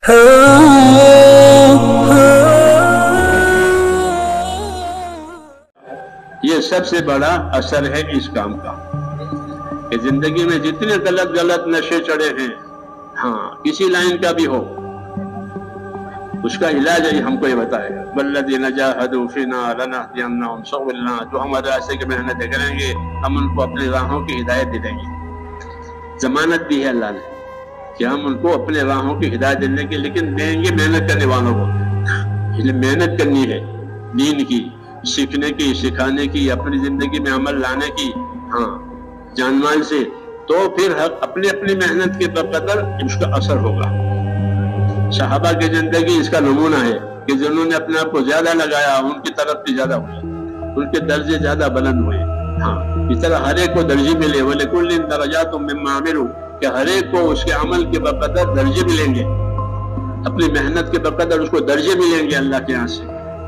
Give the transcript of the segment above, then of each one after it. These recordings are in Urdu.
یہ سب سے بڑا اثر ہے اس کام کا کہ زندگی میں جتنے غلط نشے چڑھے ہیں، ہاں کسی لائن کا بھی ہو، اس کا علاج ہے ہم کو یہ بتائے گا۔ والذین جاہدوا فینا لنہدینہم سبلنا، جو ہمارے راستے کی محنتیں کریں گے ہم ان کو اپنی راہوں کی ہدایت دیں گے۔ ضمانت دی ہے اللہ نے کہ ہم ان کو اپنے راہوں کی ہدایت دینے کی، لیکن دیں گے محنت کرنے والوں کو۔ اس لیے محنت کرنی ہے دین کی، سیکھنے کی، سکھانے کی، اپنی زندگی میں عمل لانے کی، ہاں جان مال سے، تو پھر اپنی اپنی محنت کے بقدر اس کا اثر ہوگا۔ صحابہ کی زندگی اس کا نمونہ ہے کہ جنہوں نے اپنے آپ کو زیادہ لگایا ان کی ترقی زیادہ ہوئی، ان کے درجے زیادہ بلند ہوئے۔ ہاں اس طرح ہر ایک کو درجے ملے، وَلِكُلٍّ دَرَجَاتٌ مِّمَّا عَمِلُوا، کہ ہر ایک کو اس کے عمل کے بقدر درجے ملیں گے، اپنی محنت کے بقدر اس کو درجے ملیں گے اللہ کے یہاں سے،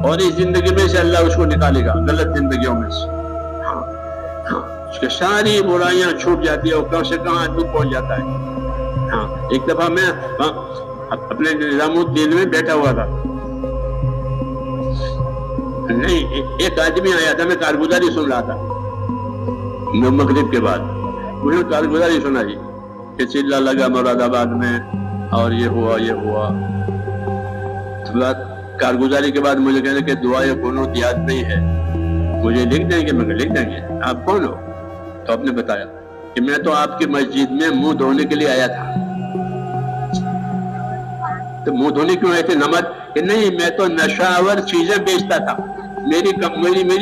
اور اس زندگی میں سے اللہ اس کو نکالے گا غلط زندگیوں میں سے۔ ہاں ہاں اس کے ساری برائیاں چھوٹ جاتی ہے اور کہاں سے کہاں آدمی پہنچ جاتا ہے۔ ہاں ایک دفعہ میں اپنے نظام الدین میں بیٹھا ہوا تھا، نہیں ایک آدمی آیا تھا، میں کارگزاری سن رہا تھا مغرب کے بعد، مجھے کارگزاری سنائی کہ چلہ لگا مراد آباد میں اور یہ ہوا یہ ہوا۔ کارگزاری کے بعد مجھے کہنے کہ دعائے قنوت یاد نہیں ہے، مجھے لکھ دیں گے؟ میں لکھ دیں گے۔ آپ کون ہو؟ تو آپ نے بتایا کہ میں تو آپ کی مسجد میں منہ دھونے کے لیے آیا تھا۔ تو منہ دھونے کیوں آئے تھے؟ نماز؟ کہ نہیں، میں تو نشاور چیزیں بیچتا تھا، میری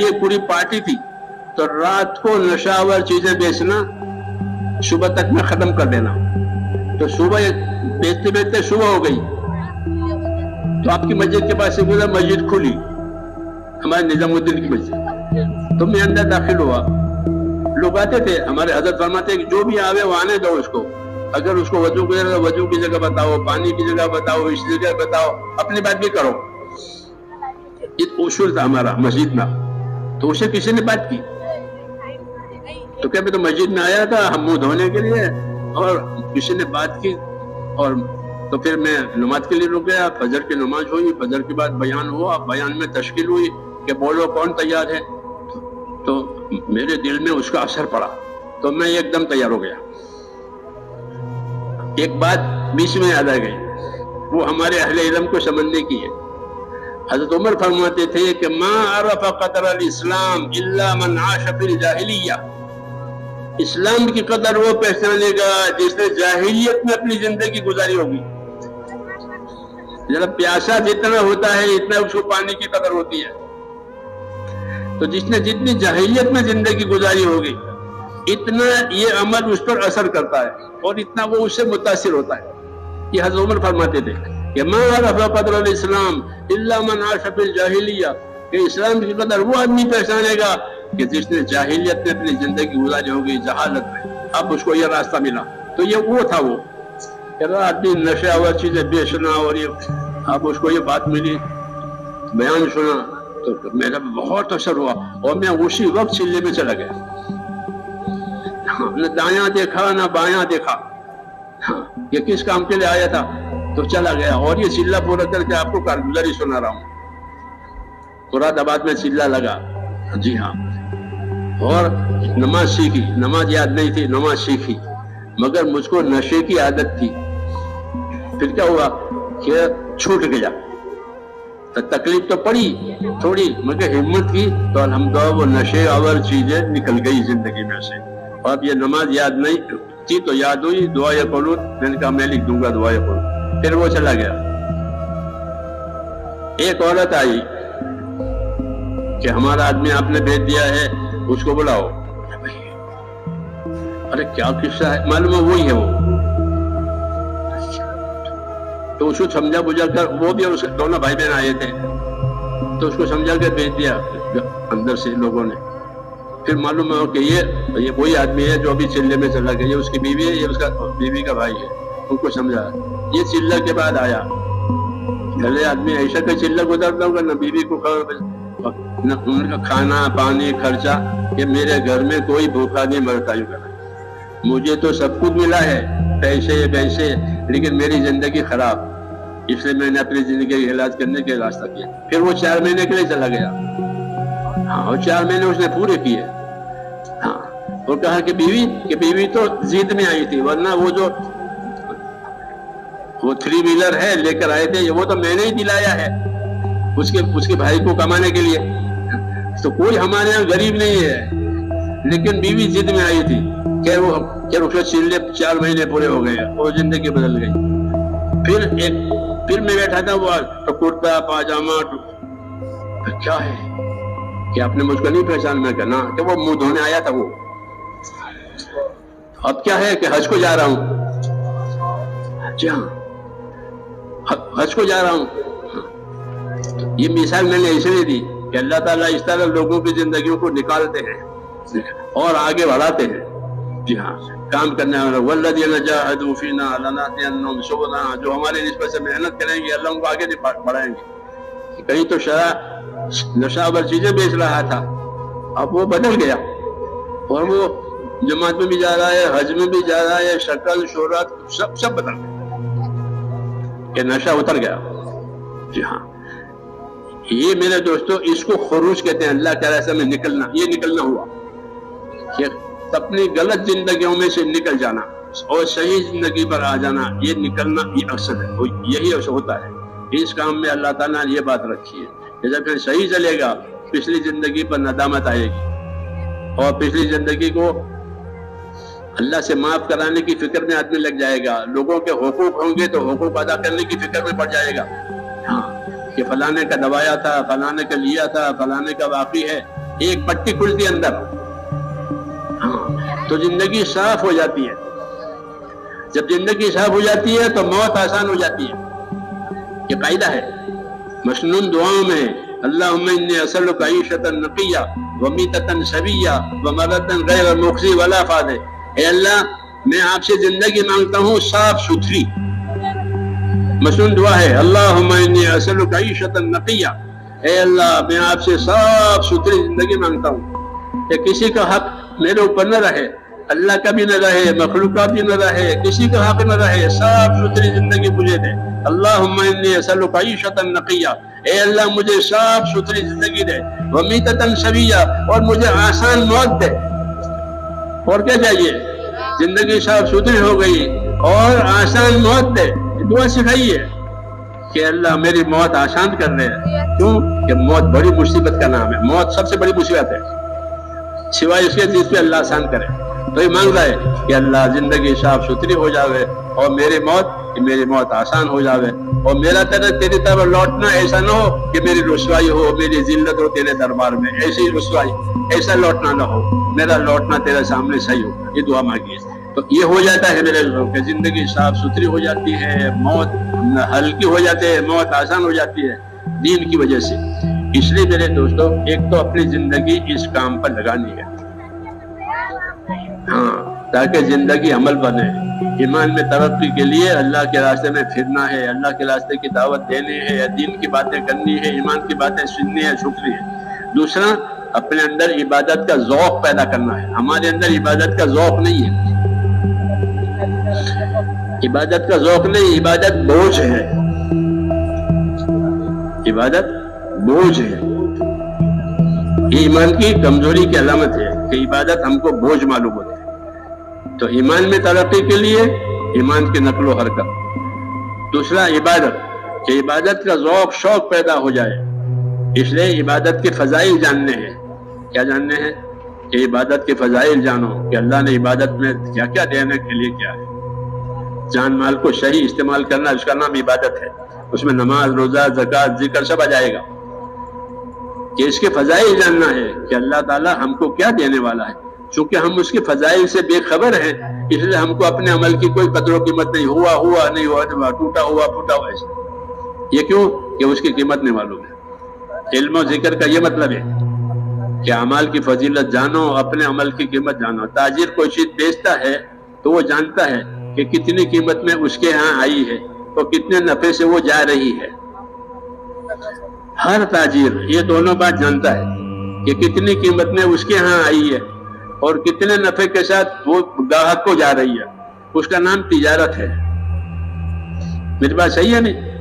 ایک پوری پارٹی تھی، تو رات کو نشاور چیزیں بیچنا، صبح تک میں ختم کر دینا۔ تو صبح بیچتے بیچتے صبح ہو گئی، تو آپ کی مسجد کے پاس سے گزرا، مسجد کھلی، ہمارے نظام الدین کی مسجد، تو میں اندر داخل ہوا۔ لوگ آتے تھے، ہمارے حضرت فرماتے کہ جو بھی آوے وہ آنے دو اس کو، اگر اس کو وضو کی جگہ وضو کی جگہ بتاؤ، پانی کی جگہ بتاؤ، اس جگہ بتاؤ، اپنی بات بھی کرو۔ یہ اصول تھا ہمارا مسجد میں۔ تو اسے کسی نے بات کی تو کیا میں تو مسجد میں آیا تھا ہم منہ دھونے کے لیے، اور کسی نے بات کی، اور تو پھر میں نماز کے لیے رک گیا۔ فجر کی نماز ہوئی، فجر کے بعد بیان ہوا، بیان میں تشکیل ہوئی کہ بولو کون تیار ہے، تو میرے دل میں اس کا اثر پڑا، تو میں ایک دم تیار ہو گیا۔ ایک بات بیچ میں یاد آ گئی، وہ ہمارے اہل علم کو سمجھنے کی ہے۔ حضرت عمر فرماتے تھے کہ ما عرف قدر الاسلام الا من عاش فی الجاہلیہ، اسلام کی قدر وہ پہچانے گا جس نے جاہلیت میں اپنی زندگی گزاری ہوگی۔ ذرا پیاسا جتنا ہوتا ہے اتنا اس کو پانی کی قدر ہوتی ہے، تو جس نے جتنی جاہلیت میں زندگی گزاری ہوگی اتنا یہ عمل اس پر اثر کرتا ہے اور اتنا وہ اس سے متاثر ہوتا ہے۔ یہ حضرت عمر فرماتے تھے کہ ما عرف قدر الاسلام الا من عاش فی الجاہلیہ، کہ اسلام کی قدر وہ آدمی پہچانے گا کہ جس نے جاہلیت میں اپنی زندگی گزاری ہوگی، جہالت میں، اب اس کو یہ راستہ ملا۔ تو یہ وہ تھا، وہ کہ رات دن نشہ اور چیزیں بیچنا، اور یہ اب اس کو یہ بات ملی، بیان سنا، تو میرا بہت اثر ہوا، اور میں اسی وقت چلے میں چلا گیا، نہ دایاں دیکھا نہ بایاں دیکھا، یہ کس کام کے لیے آیا تھا، تو چلا گیا۔ اور یہ چلہ پورا کر کے آپ کو کارگزاری سنا رہا ہوں۔ مراد آباد میں چلہ لگا، جی ہاں، اور نماز سیکھی، نماز یاد نہیں تھی، نماز سیکھی، مگر مجھ کو نشے کی عادت تھی۔ پھر کیا ہوا کہ چھوٹ گیا، تکلیف تو پڑی تھوڑی، مگر ہمت کی تو الحمدللہ وہ نشے اور چیزیں نکل گئی زندگی میں سے۔ اور اب یہ نماز یاد نہیں تھی تو یاد ہوئی، دعائے قنوت، میں نے کہا میں لکھ دوں گا دعائے قنوت، پھر وہ چلا گیا۔ ایک عورت آئی کہ ہمارا آدمی آپ نے بھیج دیا ہے، اس کو بلاؤ۔ ارے کیا قصہ ہے؟ معلوم ہے وہی ہے وہ۔ تو اس کو سمجھا بجھا کر، وہ بھی اور دونوں بھائی بہن آئے تھے، تو اس کو سمجھا کر بھیج دیا اندر سے لوگوں نے۔ پھر معلوم ہو کہ یہ وہی آدمی ہے جو ابھی چلے میں چلا گیا، یہ اس کی بیوی ہے، یہ اس کا بیوی کا بھائی ہے۔ ان کو سمجھا، یہ چلہ کے بعد آیا، چلے آدمی ایسا کہ چلہ گزرتا ہوگا، نہ بیوی کو نہ ان کا کھانا پانی خرچہ، کہ میرے گھر میں کوئی بھوکا نہیں مرتا، یوں کرنا، مجھے تو سب کچھ ملا ہے، پیسے، لیکن میری زندگی خراب۔ اس لیے میں نے اپنی زندگی کا علاج کرنے کا راستہ کیا. پھر وہ 4 مہینے کے لیے چلا گیا. ہاں اور 4 مہینے اس نے پورے کیے. ہاں اور کہا کہ بیوی تو ضد میں آئی تھی، ورنہ وہ جو وہ 3 ویلر ہے لے کر آئے تھے وہ تو میں نے ہی دلایا ہے اس کے بھائی کو کمانے کے لیے. تو کوئی ہمارے یہاں غریب نہیں ہے، لیکن بیوی ضد میں آئی تھی. خیر وہ چھین لے. 4 مہینے پورے ہو گئے اور زندگی بدل گئی. پھر میں بیٹھا تھا، وہ کرتا پاجامہ. کیا ہے کہ آپ نے مجھ کو نہیں پہچان؟ میں کہنا کہ وہ منہ دھونے آیا تھا وہ. اب کیا ہے کہ حج کو جا رہا ہوں. جی ہاں حج کو جا رہا ہوں. یہ مثال میں نے اس لیے دی کہ اللہ تعالیٰ اس طرح لوگوں کی زندگیوں کو نکالتے ہیں اور آگے بڑھاتے ہیں. جی ہاں کام کرنے والا والذین جاہدوا فینا لنہدینہم سبلنا، جو ہمارے نسبت سے محنت کریں گے اللہ ان کو آگے بڑھائیں گے. کہیں تو نشہ آور چیزیں بیچ رہا تھا، اب وہ بدل گیا اور وہ جماعت میں بھی جا رہا ہے، حج میں بھی جا رہا ہے، شکل شہرت سب بدل گیا کہ نشہ اتر گیا. جی ہاں یہ میرے دوستو اس کو خروج کہتے ہیں، اللہ کے راستے میں نکلنا. یہ نکلنا ہوا کہ اپنی غلط زندگیوں میں سے نکل جانا اور صحیح زندگی پر آ جانا. یہ نکلنا یہ اکثر ہے، یہی ہوتا ہے. اس کام میں اللہ تعالیٰ نے یہ بات رکھی ہے کہ جب پھر صحیح چلے گا پچھلی زندگی پر ندامت آئے گی اور پچھلی زندگی کو اللہ سے معاف کرانے کی فکر میں آدمی لگ جائے گا. لوگوں کے حقوق ہوں گے تو حقوق ادا کرنے کی فکر میں پڑ جائے گا. ہاں کہ فلانے کا دبایا تھا، فلانے کا لیا تھا، فلانے کا باقی ہے. ایک پٹی کھلتی اندر. ہاں تو زندگی صاف ہو جاتی ہے. جب زندگی صاف ہو جاتی ہے تو موت آسان ہو جاتی ہے. یہ قاعدہ ہے مسنون دعاؤں میں. اللہم انی اسألک عیشۃ نقیہ ومیتۃ سویہ ومرض غیر مخزی ولا فاضح. اے اللہ میں آپ سے زندگی مانگتا ہوں صاف ستھری. مسنون دعا ہے اللہم انی اسألک عیشۃ نقیہ. اے اللہ میں آپ سے صاف ستھری زندگی مانگتا ہوں کہ کسی کا حق میرے اوپر نہ رہے، اللہ کا بھی نہ رہے، مخلوق کا بھی نہ رہے، کسی کا حق نہ رہے. صاف ستھری زندگی مجھے دے. اللہم انی اسألک عیشۃ نقیہ. اے اللہ مجھے صاف ستھری زندگی دے. ومیتۃ سویہ اور مجھے آسان موت دے. اور کیا چاہیے؟ زندگی صاف ستھری ہو گئی اور آسان موت دے. دعا سکھائی ہے کہ اللہ میری موت آسان کر رہے ہیں. کیوں کہ موت بڑی مصیبت کا نام ہے. موت سب سے بڑی مصیبت ہے سوائے اس کے جس پہ اللہ آسان کرے. تو یہ مانگ رہا ہے کہ اللہ زندگی صاف ستھری ہو جاوے اور میری موت آسان ہو جاوے. اور میرا تیری طرف لوٹنا ایسا نہ ہو کہ میری رسوائی ہو، میری ذلت ہو تیرے دربار میں. ایسی رسوائی ایسا لوٹنا نہ ہو. میرا لوٹنا تیرے سامنے صحیح ہو. یہ دعا مانگی ہے تو یہ ہو جاتا ہے میرے لوگوں کہ زندگی صاف ستھری ہو جاتی ہے، موت ہلکی ہو جاتی ہے، موت آسان ہو جاتی ہے دین کی وجہ سے. اس لیے میرے دوستو ایک تو اپنی زندگی اس کام پر لگانی ہے، ہاں تاکہ زندگی عمل بنے. ایمان میں ترقی کے لیے اللہ کے راستے میں پھرنا ہے، اللہ کے راستے کی دعوت دینی ہے، دین کی باتیں کرنی ہے، ایمان کی باتیں سننی ہے، شکری ہے. دوسرا اپنے اندر عبادت کا ذوق پیدا کرنا ہے. ہمارے اندر عبادت کا ذوق نہیں ہے. عبادت کا ذوق نہیں، عبادت بوجھ ہے. عبادت بوجھ ہے. یہ ایمان کی کمزوری کی علامت ہے کہ عبادت ہم کو بوجھ معلوم ہوتی ہے. تو ایمان میں ترقی کے لیے ایمان کی نقل و حرکت. دوسرا عبادت کہ عبادت کا ذوق شوق پیدا ہو جائے. اس لیے عبادت کے فضائل جاننے ہیں. کیا جاننے ہیں؟ کہ عبادت کے فضائل جانو کہ اللہ نے عبادت میں کیا کیا دینے کے لیے کیا ہے. جان مال کو صحیح استعمال کرنا اس کا نام عبادت ہے. اس میں نماز، روزہ، زکوٰۃ، ذکر سب آ جائے گا. کہ اس کے فضائل جاننا ہے کہ اللہ تعالیٰ ہم کو کیا دینے والا ہے. چونکہ ہم اس کے فضائل سے بے خبر ہیں اس لیے ہم کو اپنے عمل کی کوئی قدر و قیمت نہیں. ہوا نہیں ہوا، ٹوٹا ہوا پھوٹا ہوا ایسا. یہ کیوں کہ اس کی قیمت نہیں معلوم ہے. علم و ذکر کا یہ مطلب ہے کہ اعمال کی فضیلت جانو، اپنے عمل کی قیمت جانو. تاجر کوئی چیز بیچتا ہے تو وہ جانتا ہے کہ کتنی قیمت میں اس کے ہاں آئی ہے اور کتنے نفع سے وہ جا رہی ہے. ہر تاجر یہ دونوں بات جانتا ہے کہ کتنی قیمت میں اس کے ہاں آئی ہے اور کتنے نفع کے ساتھ وہ گاہک کو جا رہی ہے. اس کا نام تجارت ہے. میری بات صحیح ہے نہیں؟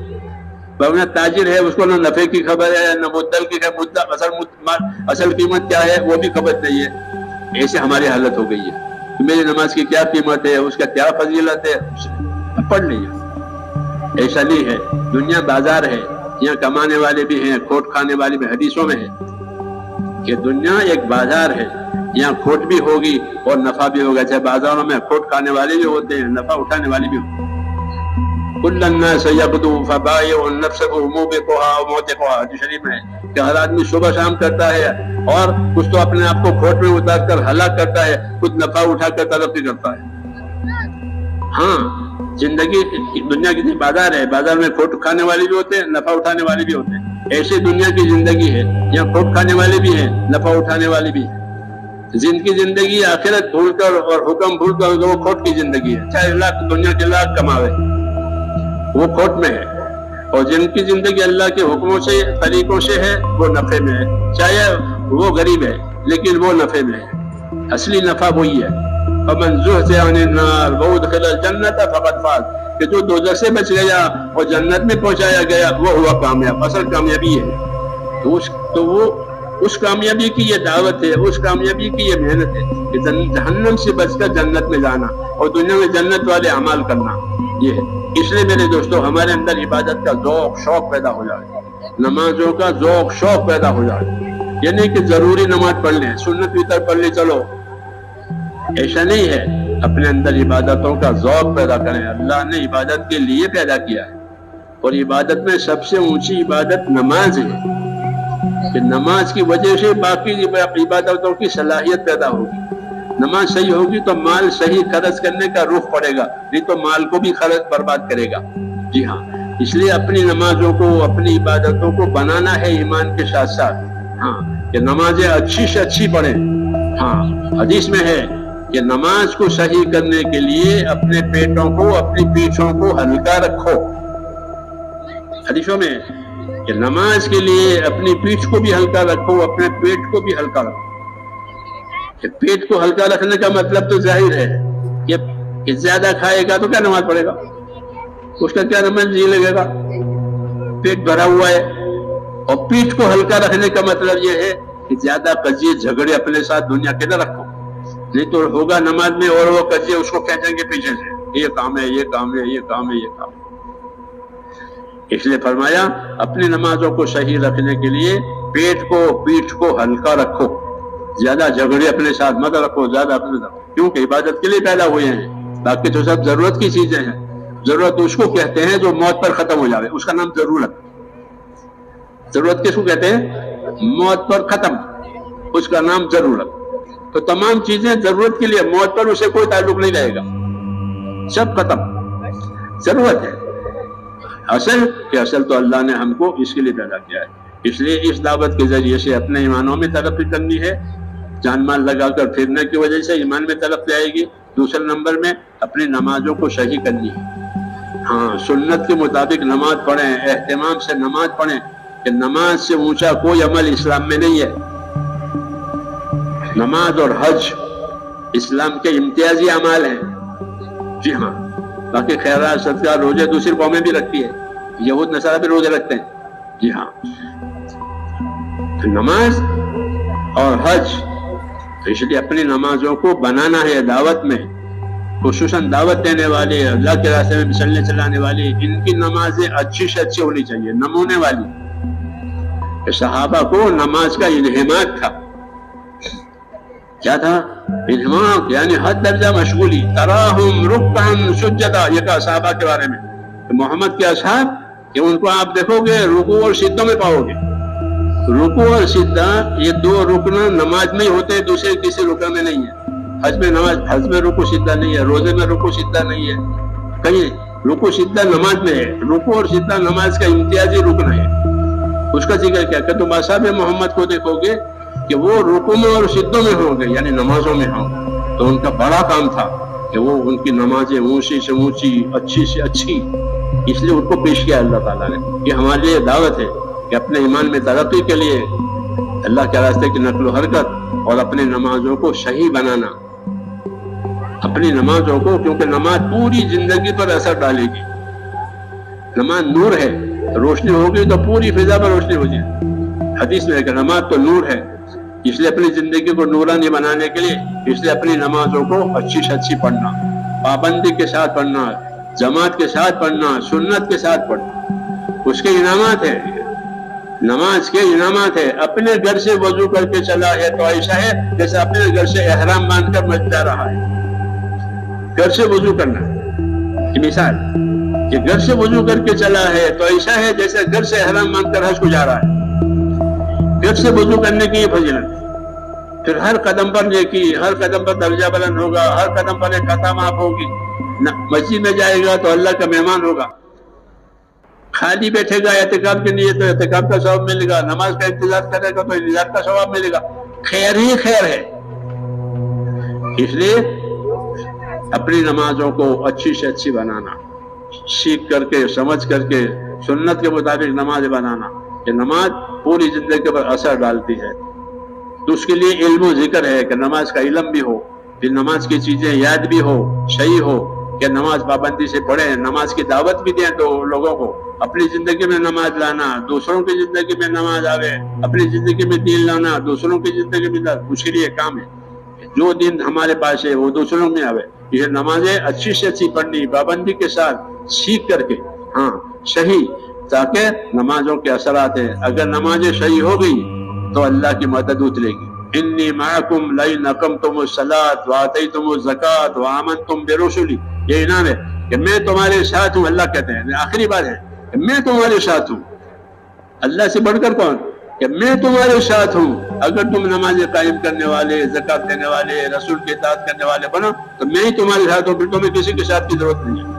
ورنہ تاجر ہے اس کو نہ نفع کی خبر ہے نہ مدل کی اصل قیمت کیا ہے وہ بھی خبر نہیں ہے. ایسے ہماری حالت ہو گئی ہے کہ میری نماز کی کیا قیمت ہے, اس کا کیا فضیلت ہے, پڑھ لیجیے. ایسا نہیں ہے. دنیا بازار ہے, یہاں کمانے والے بھی ہیں, کھوٹ کھانے والے بھی. حدیثوں میں ہے کہ دنیا ایک بازار ہے, یہاں کھوٹ بھی ہوگی اور نفع بھی ہوگا. چاہے بازاروں میں کھوٹ کھانے والے بھی ہوتے ہیں, نفع اٹھانے والے بھی ہوتے ہیں. کل الناس یغدو فبائع نفسه موبقها وموتقها. حدیث شریف میں ہے کہ ہر آدمی صبح شام کرتا ہے اور کچھ تو اپنے آپ کو کھوٹ میں اتار کر ہلاک کرتا ہے, کچھ نفع اٹھا کر ترقی کرتا ہے. ہاں, زندگی دنیا کی بازار ہے, بازار میں کھوٹ کھانے والے بھی ہوتے ہیں, نفع اٹھانے والے بھی ہوتے ہیں. ایسے دنیا کی زندگی ہے, یہاں کھوٹ کھانے والے بھی ہیں, نفع اٹھانے والے بھی ہیں. زندگی آخرت بھول کر اور حکم بھول کر وہ کھوٹ کی زندگی ہے. چاہے لاکھ دنیا کے لاکھ کماوے وہ کھوٹ میں ہے, اور جن کی زندگی اللہ کے حکموں سے طریقوں سے ہے وہ نفع میں ہے. چاہے وہ غریب ہے لیکن وہ نفع میں ہے. اصلی نفع وہی ہے. فمن زحزح عن النار وادخل الجنة فقد فاز. کہ جو دوزخ سے بچ گیا اور جنت میں پہنچایا گیا وہ ہوا کامیاب. اصل کامیابی ہے. تو وہ اس کامیابی کی یہ دعوت ہے, اس کامیابی کی یہ محنت ہے کہ جہنم سے بچ کر جنت میں جانا اور دنیا میں جنت والے اعمال کرنا. یہ ہے. اس لیے میرے دوستو ہمارے اندر عبادت کا ذوق شوق پیدا ہو جائے, نمازوں کا ذوق شوق پیدا ہو جائے. یہ نہیں کہ ضروری نماز پڑھ لیں, سنت وطر پڑھ لیں چلو, ایسا نہیں ہے. اپنے اندر عبادتوں کا ذوق پیدا کریں. اللہ نے عبادت کے لیے پیدا کیا ہے, اور عبادت میں سب سے اونچی عبادت نماز ہے کہ نماز کی وجہ سے باقی عبادتوں کی صلاحیت پیدا ہوگی. نماز صحیح ہوگی تو مال صحیح خرچ کرنے کا رخ پڑے گا, نہیں تو مال کو بھی خرچ برباد کرے گا. جی ہاں, اس لیے اپنی نمازوں کو اپنی عبادتوں کو بنانا ہے ایمان کے ساتھ ساتھ. ہاں, کہ نمازیں اچھی سے اچھی پڑھیں. ہاں, حدیث میں ہے کہ نماز کو صحیح کرنے کے لیے اپنے پیٹوں کو اپنی پیٹھوں کو ہلکا رکھو. حدیثوں میں کہ نماز کے لیے اپنی پیٹھ کو بھی ہلکا رکھو, اپنے پیٹ کو بھی ہلکا رکھو. کہ پیٹ کو ہلکا رکھنے کا مطلب تو ظاہر ہے کہ زیادہ کھائے گا تو کیا نماز پڑھے گا, اس کا کیا نماز جی لگے گا, پیٹ بھرا ہوا ہے. اور پیٹ کو ہلکا رکھنے کا مطلب یہ ہے کہ زیادہ قضیے جھگڑے اپنے ساتھ دنیا کے نہ رکھو, نہیں تو ہوگا نماز میں اور وہ قضیے اس کو کھینچیں گے پیچھے سے, یہ کام ہے, یہ کام ہے, یہ کام ہے, یہ کام ہے. اس لیے فرمایا اپنی نمازوں کو صحیح رکھنے کے لیے پیٹ کو پیٹھ کو ہلکا رکھو, زیادہ جھگڑے اپنے ساتھ مت رکھو, زیادہ اپنے ساتھ, کیونکہ عبادت کے لیے پیدا ہوئے ہیں. باقی تو سب ضرورت کی چیزیں ہیں. ضرورت اس کو کہتے ہیں جو موت پر ختم ہو جاوے, اس کا نام ضرورت. ضرورت کس کو کہتے ہیں؟ موت پر ختم, اس کا نام ضرورت. تو تمام چیزیں ضرورت کے لیے, موت پر اسے کوئی تعلق نہیں رہے گا, سب ختم. ضرورت ہے. اصل تو اللہ نے ہم کو اس کے لیے پیدا کیا ہے. اس لیے اس دعوت کے ذریعے سے اپنے ایمانوں میں ترقی کرنی ہے. جان مال لگا کر پھرنے کی وجہ سے ایمان میں ترقی آئے گی. دوسرے نمبر میں اپنی نمازوں کو صحیح کرنی ہے. ہاں, سنت کے مطابق نماز پڑھیں, اہتمام سے نماز پڑھیں. کہ نماز سے اونچا کوئی عمل اسلام میں نہیں ہے. نماز اور حج اسلام کے امتیازی اعمال ہیں. جی ہاں, باقی خیرات صدقہ روزے دوسری قومیں بھی رکھتی ہے, یہود نصارہ بھی روزے رکھتے ہیں. جی ہاں, نماز اور حج, اس لیے اپنی نمازوں کو بنانا ہے. دعوت میں خصوصاً دعوت دینے والے, اللہ کے راستے میں چلنے چلانے والے, ان کی نمازیں اچھی سے اچھی ہونی چاہیے, نمونے والی. صحابہ کو نماز کا انہماک تھا. کیا تھا انہماک؟ یعنی حد درجہ مشغولی. تراہم رکعا سجدا, یہ کہا صحابہ کے بارے میں کہ محمد کے اصحاب کہ ان کو آپ دیکھو گے رکوع اور سجدوں میں پاؤ گے. رکوع اور سجدہ یہ دو رکن نماز میں ہی ہوتے ہیں, دوسرے کسی رکن میں نہیں ہے. حج میں رکوع سجدہ نہیں ہے, روزے میں رکوع سجدہ نہیں ہے, کہیں رکوع سجدہ نماز میں ہے. رکوع اور سجدہ نماز کا امتیازی رکن ہے. اس کا ذکر کیا کہ تم اصحاب محمد کو دیکھو گے کہ وہ رکوع میں اور سجدوں میں ہوں گے, یعنی نمازوں میں ہوں. تو ان کا بڑا کام تھا کہ وہ ان کی نمازیں اونچی سے اونچی, اچھی سے اچھی, اس لیے ان کو پیش کیا اللہ تعالیٰ نے. یہ ہمارے لیے دعوت ہے کہ اپنے ایمان میں ترقی کے لیے اللہ کے راستے کی نقل و حرکت اور اپنی نمازوں کو صحیح بنانا. اپنی نمازوں کو, کیونکہ نماز پوری زندگی پر اثر ڈالے گی. نماز نور ہے, روشنی ہوگی تو پوری فضا میں روشنی ہو جائے. حدیث میں ہے کہ نماز تو نور ہے، اس لیے اپنی زندگی کو نورانی بنانے کے لیے اس لیے اپنی نمازوں کو اچھی سے اچھی پڑھنا، پابندی کے ساتھ پڑھنا، جماعت کے ساتھ پڑھنا، سنت کے ساتھ پڑھنا. اس کے انعامات ہے، نماز کے انعامات ہے. اپنے گھر سے وضو کر کے چلا ہے تو ایسا ہے جیسے اپنے گھر سے احرام باندھ کر مسجد جا رہا ہے. گھر سے وضو کرنا یہ مثال کہ گھر سے وضو کر کے چلا ہے تو ایسا ہے جیسے گھر سے احرام باندھ کر حج کو جا رہا ہے. گھر سے وضو کرنے کی یہ فضیلت. پھر ہر قدم پر نیکی، ہر قدم پر درجہ بلند ہوگا، ہر قدم پر ایک خطا معاف ہوگی. مسجد میں جائے گا تو اللہ کا مہمان ہوگا. خالی بیٹھے گا اعتکاف کے لیے تو اعتکاف کا ثواب ملے گا، نماز کا انتظار کرے گا تو انتظار کا ثواب ملے گا. خیر ہی خیر ہے. اس لیے اپنی نمازوں کو اچھی سے اچھی بنانا، سیکھ کر کے سمجھ کر کے سنت کے مطابق نماز بنانا. کہ نماز پوری زندگی پر اثر ڈالتی ہے. تو اس کے لیے علم و ذکر ہے کہ نماز کا علم بھی ہو، پھر نماز کی چیزیں یاد بھی ہو، صحیح ہو کہ نماز پابندی سے پڑھیں، نماز کی دعوت بھی دیں تو لوگوں کو. اپنی زندگی میں نماز لانا، دوسروں کی زندگی میں نماز آوے، اپنی زندگی میں دین لانا، دوسروں کی زندگی میں اس کے لیے کام ہے. جو دین ہمارے پاس ہے وہ دوسروں میں آوے. یہ نمازیں اچھی سے اچھی پڑھنی، پابندی کے ساتھ سیکھ کر کے، ہاں صحیح، تاکہ نمازوں کے اثرات ہیں. اگر نمازیں صحیح ہو گئی تو اللہ کی مدد اترے گی. انی معکم لئن اقمتم الصلاۃ وآتیتم الزکاۃ وآمنتم برسلی. یہ انعام ہے کہ میں تمہارے ساتھ ہوں. اللہ کہتے ہیں آخری بات ہے کہ میں تمہارے ساتھ ہوں. اللہ سے بڑھ کر کون؟ کہ میں تمہارے ساتھ ہوں. اگر تم نماز قائم کرنے والے، زکات دینے والے، رسول کی اطاعت کرنے والے بنو تو میں ہی تمہارے ساتھ ہوں. پھر تمہیں کسی کے ساتھ کی ضرورت نہیں ہے.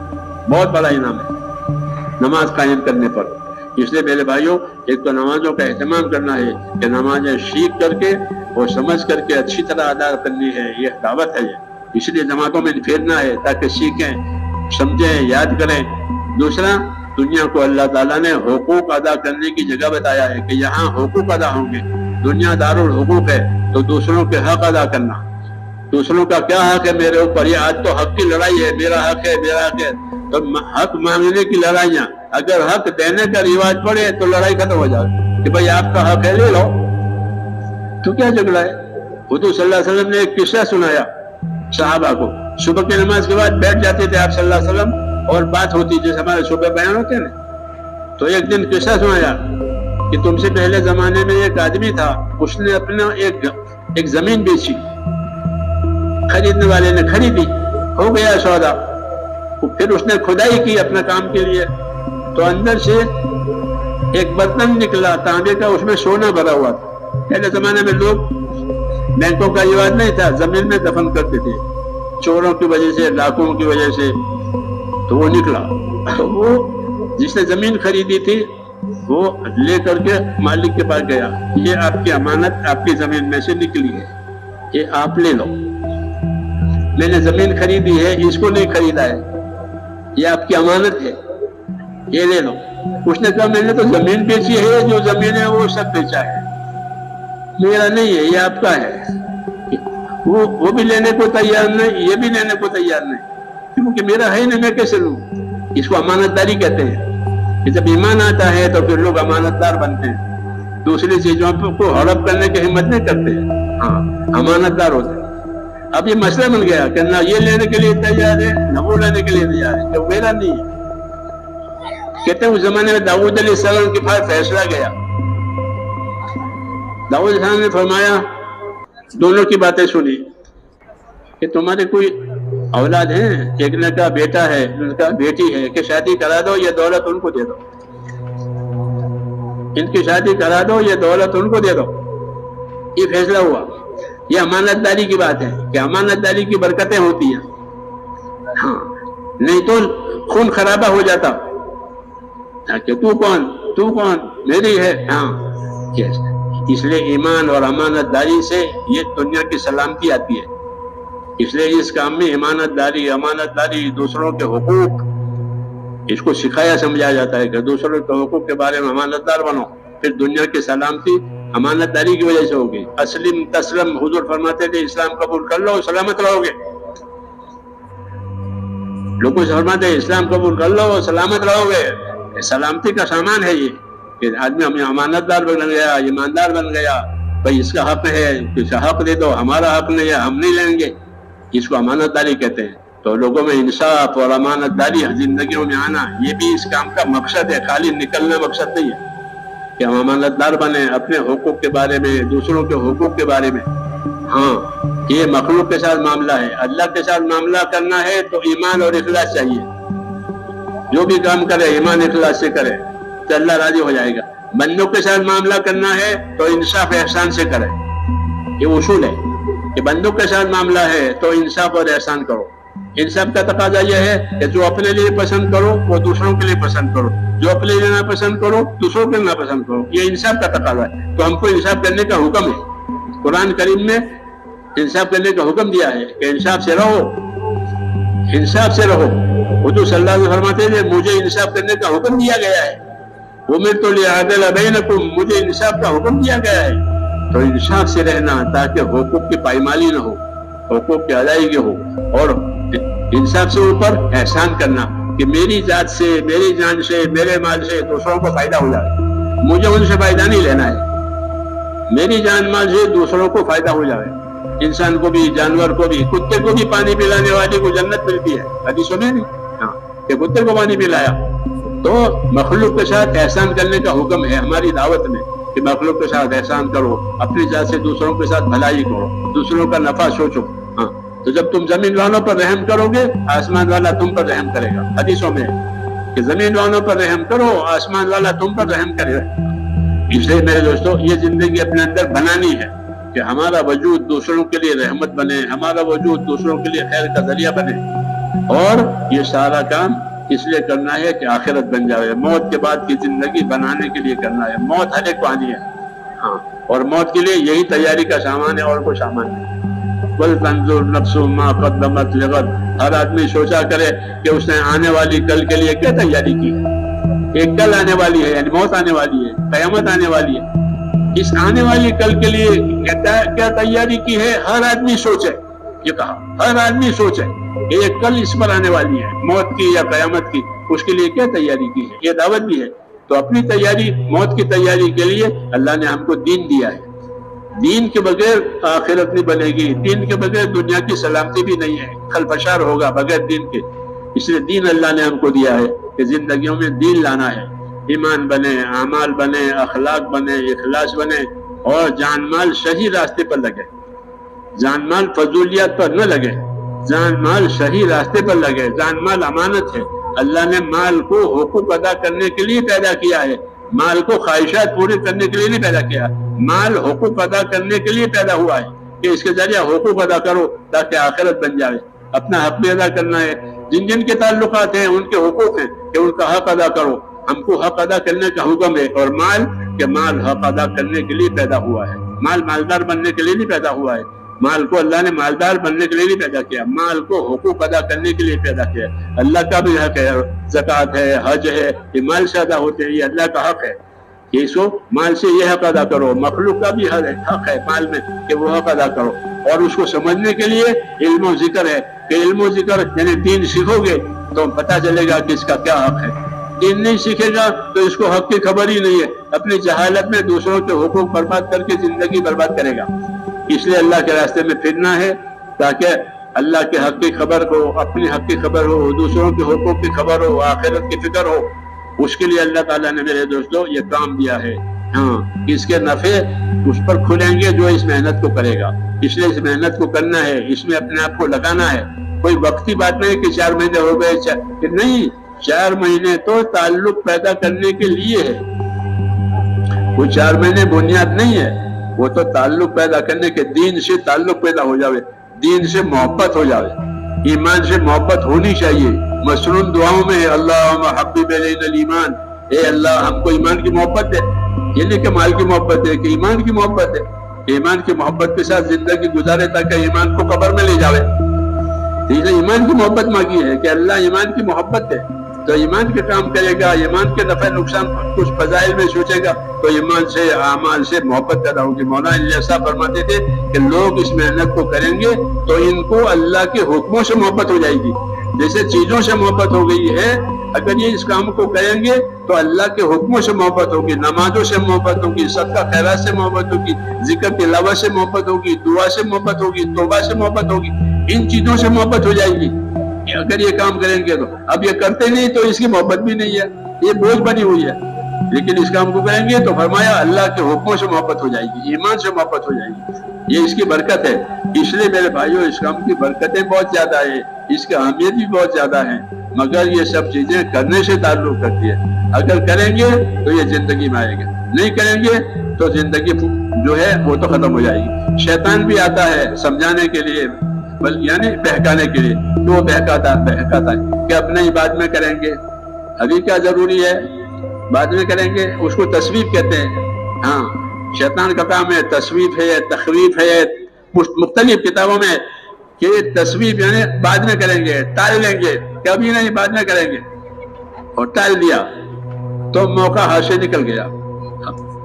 بہت بڑا انعام ہے نماز قائم کرنے پر. اس لیے میرے بھائیوں، ایک تو نمازوں کا اہتمام کرنا ہے کہ نمازیں سیکھ کر کے اور سمجھ کر کے اچھی طرح ادا کرنی ہے. یہ دعوت ہے. اس لیے جماعتوں میں پھیرنا ہے تاکہ سیکھیں، سمجھیں، یاد کریں. دوسرا، دنیا کو اللہ تعالیٰ نے حقوق ادا کرنے کی جگہ بتایا ہے کہ یہاں حقوق ادا ہوں گے. دنیا دارالحقوق ہے تو دوسروں کے حق ادا کرنا. دوسروں کا کیا حق ہے میرے اوپر؟ یہ آج تو حق کی لڑائی ہے، میرا حق ہے، میرا حق ہے. تو حق مانگنے کی لڑائیاں، اگر حق دینے کا رواج پڑے تو لڑائی ختم ہو جائے کہ بھائی آپ کا حق ہے لے لو. تو کیا جھگڑا ہے؟ حضور صلی اللہ علیہ وسلم نے ایک قصہ سنایا صحابہ کو. صبح کی نماز کے بعد بیٹھ جاتے تھے آپ صلی اللہ علیہ وسلم اور بات ہوتی جیسے ہمارے صبح بیان ہوتے ہیں نا. تو ایک دن قصہ سنایا کہ تم سے پہلے زمانے میں ایک آدمی تھا، اس نے اپنا ایک زمین بیچی. خریدنے والے نے خریدی، ہو گیا سودا. پھر اس نے کھدائی کی اپنا کام کے لیے تو اندر سے ایک برتن نکلا تانبے کا، اس میں سونا بھرا ہوا تھا. پہلے زمانے میں لوگ بینکوں کا رواج نہیں تھا، زمین میں دفن کرتے تھے چوروں کی وجہ سے، ڈاکوؤں کی وجہ سے. تو وہ نکلا، تو وہ جس نے زمین خریدی تھی وہ لے کر کے مالک کے پاس گیا. یہ آپ کی امانت آپ کی زمین میں سے نکلی ہے، یہ آپ لے لو. میں نے زمین خریدی ہے، اس کو نہیں خریدا ہے، یہ آپ کی امانت ہے، یہ لے لو. اس نے کہا میں نے تو زمین بیچی ہے، جو زمین ہے وہ سب بیچا ہے، میرا نہیں ہے، یہ آپ کا ہے. وہ بھی لینے کو تیار نہیں، یہ بھی لینے کو تیار نہیں، کیونکہ میرا ہے نہیں، میں کیسے لوں؟ اس کو امانت داری کہتے ہیں. کہ جب ایمان آتا ہے تو پھر لوگ امانت دار بنتے ہیں، دوسری چیزوں کو ہڑپ کرنے کی ہمت نہیں کرتے، ہاں امانت دار ہوتے ہیں. اب یہ مسئلہ بن گیا کہ نہ یہ لینے کے لیے تیار ہے نہ وہ لینے کے لیے تیار ہے، کہ میرا نہیں ہے. کہتے ہیں اس زمانے میں داؤد علیہ السلام کے پاس فیصلہ گیا. داؤد علیہ السلام نے فرمایا، دونوں کی باتیں سنی کہ تمہارے کوئی اولاد ہیں؟ ایک نے کہا بیٹا ہے، ان کا بیٹی ہے، کہ شادی کرا دو، یہ دولت ان کو دے دو. ان کی شادی کرا دو، یہ دولت ان کو دے دو. یہ فیصلہ ہوا. یہ امانت داری کی بات ہے کہ امانت داری کی برکتیں ہوتی ہیں. ہاں نہیں تو خون خرابہ ہو جاتا کہ تو کون میری ہے. ہاں yes. اس لیے ایمان اور امانت داری سے یہ دنیا کی سلامتی آتی ہے. اس لیے اس کام میں امانت داری، دوسروں کے حقوق، اس کو سکھایا سمجھایا جاتا ہے کہ دوسروں کے حقوق کے بارے میں امانت دار بنو، پھر دنیا کی سلامتی امانت داری کی وجہ سے ہوگی. اسلم تسلم، حضور فرماتے تھے اسلام قبول کر لو سلامت رہو گے. لوگوں سے فرماتے ہیں اسلام قبول کر لو سلامت رہو گے. سلامتی کا سامان ہے یہ کہ آدمی ہمیں امانت دار بن گیا, ایماندار بن گیا, بھائی اس کا حق ہے, اس کا حق دے دو, ہمارا حق نہیں ہے ہم نہیں لیں گے, اس کو امانت داری کہتے ہیں. تو لوگوں میں انصاف اور امانت داری زندگیوں میں آنا, یہ بھی اس کام کا مقصد ہے, خالی نکلنا مقصد نہیں ہے کہ ہم امانت دار بنے اپنے حقوق کے بارے میں, دوسروں کے حقوق کے بارے میں. ہاں یہ مخلوق کے ساتھ معاملہ ہے. اللہ کے ساتھ معاملہ کرنا ہے تو ایمان اور اخلاص چاہیے. جو بھی کام کرے ایمان اخلاص سے کرے تو اللہ راضی ہو جائے گا. بندوں کے ساتھ معاملہ کرنا ہے تو انصاف احسان سے کرے. یہ اصول ہے کہ بندوں کے ساتھ معاملہ ہے تو انصاف اور احسان کرو. انصاف کا تقاضا یہ ہے کہ جو اپنے لیے پسند کرو وہ دوسروں کے لیے پسند کرو, جو اپنے لیے نہ پسند کرو دوسروں کے لیے نہ پسند کرو. یہ انصاف کا تقاضا ہے. تو ہم کو انصاف کرنے کا حکم ہے. قرآن کریم نے انصاف کرنے کا حکم دیا ہے کہ انصاف سے رہو, انصاف سے رہو. حضور صلی اللہ علیہ وسلم فرماتے ہیں مجھے انصاف کرنے کا حکم دیا گیا ہے. امرت لأعدل بینکم, مجھے انصاف کا حکم دیا گیا ہے. تو انصاف سے رہنا تاکہ حقوق کی پائمالی نہ ہو, حقوق کی ادائیگی ہو. اور انصاف سے اوپر احسان کرنا کہ میری ذات سے, میری جان سے, میرے مال سے دوسروں کو فائدہ ہو جائے. مجھے ان سے فائدہ نہیں لینا ہے, میری جان مال سے دوسروں کو فائدہ ہو جائے. انسان کو بھی, جانور کو بھی, کتے کو بھی پانی پلانے والے کو جنت ملتی ہے. حدیثوں میں نہیں کہ کتے کو پانی پلایا. تو مخلوق کے ساتھ احسان کرنے کا حکم ہے ہماری دعوت میں کہ مخلوق کے ساتھ احسان کرو, اپنی ذات سے دوسروں کے ساتھ بھلائی کرو, دوسروں کا نفع سوچو. ہاں تو جب تم زمین والوں پر رحم کرو گے آسمان والا تم پر رحم کرے گا. حدیثوں میں کہ زمین والوں پر رحم کرو آسمان والا تم پر رحم کرے گا. اس لیے میرے دوستو یہ زندگی اپنے اندر بنانی ہے کہ ہمارا وجود دوسروں کے لیے رحمت بنے, ہمارا وجود دوسروں کے لیے خیر کا ذریعہ بنے. اور یہ سارا کام اس لیے کرنا ہے کہ آخرت بن جائے. موت کے بعد کی زندگی بنانے کے لیے کرنا ہے. موت ہر ایک کو آنی ہے. ہاں اور موت کے لیے یہی تیاری کا سامان ہے اور کوئی سامان نہیں. وَلْتَنْظُرْ نَفْسٌ مَا قَدَّمَتْ لِغَدٍ, ہر آدمی سوچا کرے کہ اس نے آنے والی کل کے لیے کیا تیاری کی ہے. ایک کل آنے والی ہے, یعنی موت آنے والی ہے, قیامت آنے والی ہے. اس آنے والی کل کے لیے کیا تیاری کی ہے ہر آدمی سوچے. یہ کہا ہر آدمی سوچے کہ یہ کل اس پر آنے والی ہے, موت کی یا قیامت کی, اس کے لیے کیا تیاری کی ہے. یہ دعوت بھی ہے. تو اپنی تیاری, موت کی تیاری کے لیے اللہ نے ہم کو دین دیا ہے. دین کے بغیر آخرت نہیں بنے گی, دین کے بغیر دنیا کی سلامتی بھی نہیں ہے, خلفشار ہوگا بغیر دین کے. اس لیے دین اللہ نے ہم کو دیا ہے کہ زندگیوں میں دین لانا ہے. ایمان بنے, اعمال بنے, اخلاق بنے, اخلاص بنے, اور جان مال صحیح راستے پر لگے. جان مال فضولیات پر نہ لگے, جان مال صحیح راستے پر لگے. جان مال امانت ہے. اللہ نے مال کو حقوق ادا کرنے کے لیے پیدا کیا ہے, مال کو خواہشات پوری کرنے کے لیے نہیں پیدا کیا. مال حقوق ادا کرنے کے لیے پیدا ہوا ہے کہ اس کے ذریعے حقوق ادا کرو تاکہ آخرت بن جائے. اپنا حق بھی ادا کرنا ہے. جن جن کے تعلقات ہیں ان کے حقوق ہیں کہ ان کا حق ادا کرو. ہم کو حق ادا کرنے کا حکم ہے. اور مال کہ مال حق ادا کرنے کے لیے پیدا ہوا ہے. مال مالدار بننے کے لیے نہیں پیدا ہوا ہے. مال کو اللہ نے مالدار بننے کے لیے نہیں پیدا کیا, مال کو حقوق ادا کرنے کے لیے پیدا کیا. اللہ کا بھی حق ہے, زکوٰۃ ہے, حج ہے, یہ مال سے ادا ہوتے ہیں, یہ اللہ کا حق ہے. یہ سو مال سے یہ حق ادا کرو. مخلوق کا بھی حق ہے مال میں کہ وہ حق ادا کرو. اور اس کو سمجھنے کے لیے علم و ذکر ہے کہ علم و ذکر یعنی دین سیکھو گے تو پتہ چلے گا کہ اس کا کیا حق ہے. دین نہیں سیکھے گا تو اس کو حق کی خبر ہی نہیں ہے, اپنی جہالت میں دوسروں کے حقوق برباد کر کے زندگی برباد کرے گا. اس لیے اللہ کے راستے میں پھرنا ہے تاکہ اللہ کے حق کی خبر ہو, اپنی حق کی خبر ہو, دوسروں کے حقوق کی خبر ہو, آخرت کی فکر ہو. اس کے لیے اللہ تعالیٰ نے میرے دوستوں یہ کام دیا ہے. ہاں اس کے نفع اس پر کھلیں گے جو اس محنت کو کرے گا. اس لیے اس محنت کو کرنا ہے, اس میں اپنے آپ کو لگانا ہے. کوئی وقتی بات نہیں کہ 4 مہینے ہو گئے, کہ نہیں, 4 مہینے تو تعلق پیدا کرنے کے لیے ہے. وہ 4 مہینے بنیاد نہیں ہے, وہ تو تعلق پیدا کرنے کے, دین سے تعلق پیدا ہو جاوے, دین سے محبت ہو جاوے, ایمان سے محبت ہونی چاہیے. مسنون دعاؤں میں ہے اللہم حبب الینا الایمان, اے اللہ ہم کو ایمان کی محبت ہے. یہ نہیں کہ مال کی محبت ہے, کہ ایمان کی محبت ہے. ایمان کی محبت کے ساتھ زندگی گزارے تاکہ ایمان کو قبر میں لے جاوے. ایمان کی محبت مانگی ہے کہ اللہ ایمان کی محبت ہے تو ایمان کے کام کرے گا, ایمان کے نفع نقصان کچھ فضائل میں سوچے گا تو ایمان سے, اعمال سے محبت پیدا ہوگی. مولانا علیہ صاحب فرماتے تھے کہ لوگ اس محنت کو کریں گے تو ان کو اللہ کے حکموں سے محبت ہو جائے گی. جیسے چیزوں سے محبت ہو گئی ہے، اگر یہ اس کام کو کریں گے تو اللہ کے حکموں سے محبت ہوگی، نمازوں سے محبت ہوگی، صدقہ خیرات سے محبت ہوگی، ذکر تلاوت سے محبت ہوگی، دعا سے محبت ہوگی، توبہ سے محبت ہوگی، ان چیزوں سے محبت ہو جائے گی اگر یہ کام کریں گے تو۔ اب یہ کرتے نہیں تو اس کی محبت بھی نہیں ہے، یہ بوجھ بنی ہوئی ہے، لیکن اس کام کو کریں گے تو فرمایا اللہ کے حکموں سے محبت ہو جائے گی، ایمان سے محبت ہو جائے گی، یہ اس کی برکت ہے۔ اس لیے میرے بھائیوں اس کام کی برکتیں بہت زیادہ ہیں، اس کی اہمیت بھی بہت زیادہ ہے، مگر یہ سب چیزیں کرنے سے تعلق کرتی ہے۔ اگر کریں گے تو یہ زندگی میں آئے گا، نہیں کریں گے تو زندگی جو ہے وہ تو ختم ہو جائے گی۔ شیطان بھی آتا ہے سمجھانے کے لیے، یعنی بہکانے کے لیے، تو وہ بہکاتا ہے کہ اب نہیں بعد میں کریں گے، ابھی کیا ضروری ہے، بعد میں کریں گے، اس کو تسویف کہتے ہیں۔ ہاں، شیطان کا کام ہے، تسویف ہے، تخویف ہے، مختلف کتابوں میں کہ تسویف یعنی بعد میں کریں گے، ٹال لیں گے، کبھی نہیں بعد میں کریں گے، اور ٹال دیا تو موقع ہاتھ سے نکل گیا،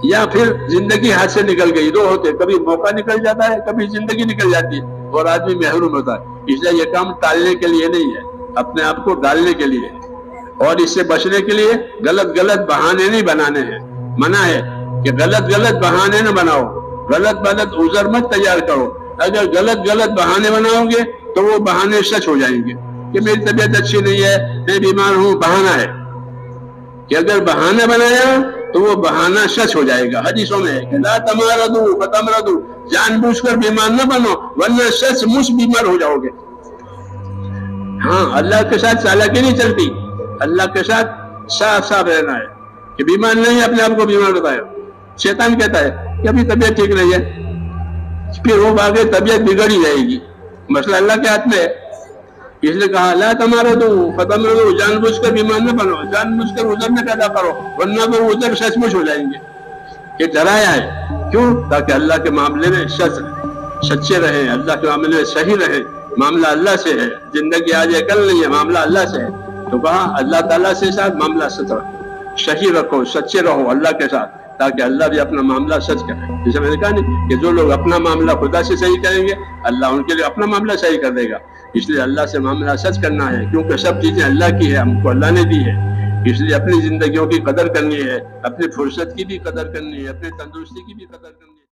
یا پھر زندگی ہاتھ سے نکل گئی، دو ہوتے، کبھی موقع نکل جاتا ہے، کبھی زندگی نکل جاتی ہے اور آدمی محروم ہوتا ہے۔ اس لیے یہ کام ٹالنے کے لیے نہیں ہے، اپنے آپ کو ڈالنے کے لیے، اور اس سے بچنے کے لیے غلط بہانے نہیں بنانے ہیں۔ منع ہے کہ غلط بہانے نہ بناؤ، غلط عذر مت تیار کرو۔ اگر غلط بہانے بناؤ گے تو وہ بہانے سچ ہو جائیں گے کہ میری طبیعت اچھی نہیں ہے، میں بیمار ہوں، بہانہ ہے۔ کہ اگر بہانہ بنایا تو وہ بہانہ سچ ہو جائے گا۔ حدیثوں میں ہے کہ لا تمارضوا فتمرضوا، جان بوجھ کر بیمار نہ بنو ورنہ سچ مچ بیمار ہو جاؤ گے۔ ہاں، اللہ کے ساتھ چالاکی نہیں چلتی، اللہ کے ساتھ صاف رہنا ہے کہ بیمار نہیں، اپنے آپ کو بیمار بتایا۔ شیطان کہتا ہے کہ ابھی طبیعت ٹھیک نہیں ہے، پھر وہ آگے طبیعت بگڑ ہی جائے گی، مسئلہ اللہ کے ہاتھ میں ہے۔ اس لیے کہا لا تمارضوا فتمرضوا، جان بوجھ کر بیمار نہ بنو، جان بوجھ کر عذر نہ پیدا کرو ورنہ وہ عذر سچ مچ ہو جائیں گے۔ یہ ڈرایا ہے، کیوں؟ تاکہ اللہ کے معاملے میں سچے رہیں، اللہ کے معاملے میں صحیح رہیں۔ معاملہ اللہ سے ہے، زندگی آج ہے کل نہیں ہے، معاملہ اللہ سے ہے۔ تو کہا اللہ تعالیٰ سے ساتھ معاملہ صحیح رکھو، سچے رہو اللہ کے ساتھ، تاکہ اللہ بھی اپنا معاملہ سچ کرے۔ جیسے میں نے کہا نہیں کہ جو لوگ اپنا معاملہ خدا سے صحیح کریں گے، اللہ ان کے لیے اپنا معاملہ صحیح کر دے گا۔ اس لیے اللہ سے معاملہ سچ کرنا ہے، کیونکہ سب چیزیں اللہ کی ہے، ہم کو اللہ نے دی ہے۔ اس لیے اپنی زندگیوں کی قدر کرنی ہے، اپنی فرصت کی بھی قدر کرنی ہے، اپنی تندرستی کی بھی قدر کرنی ہے۔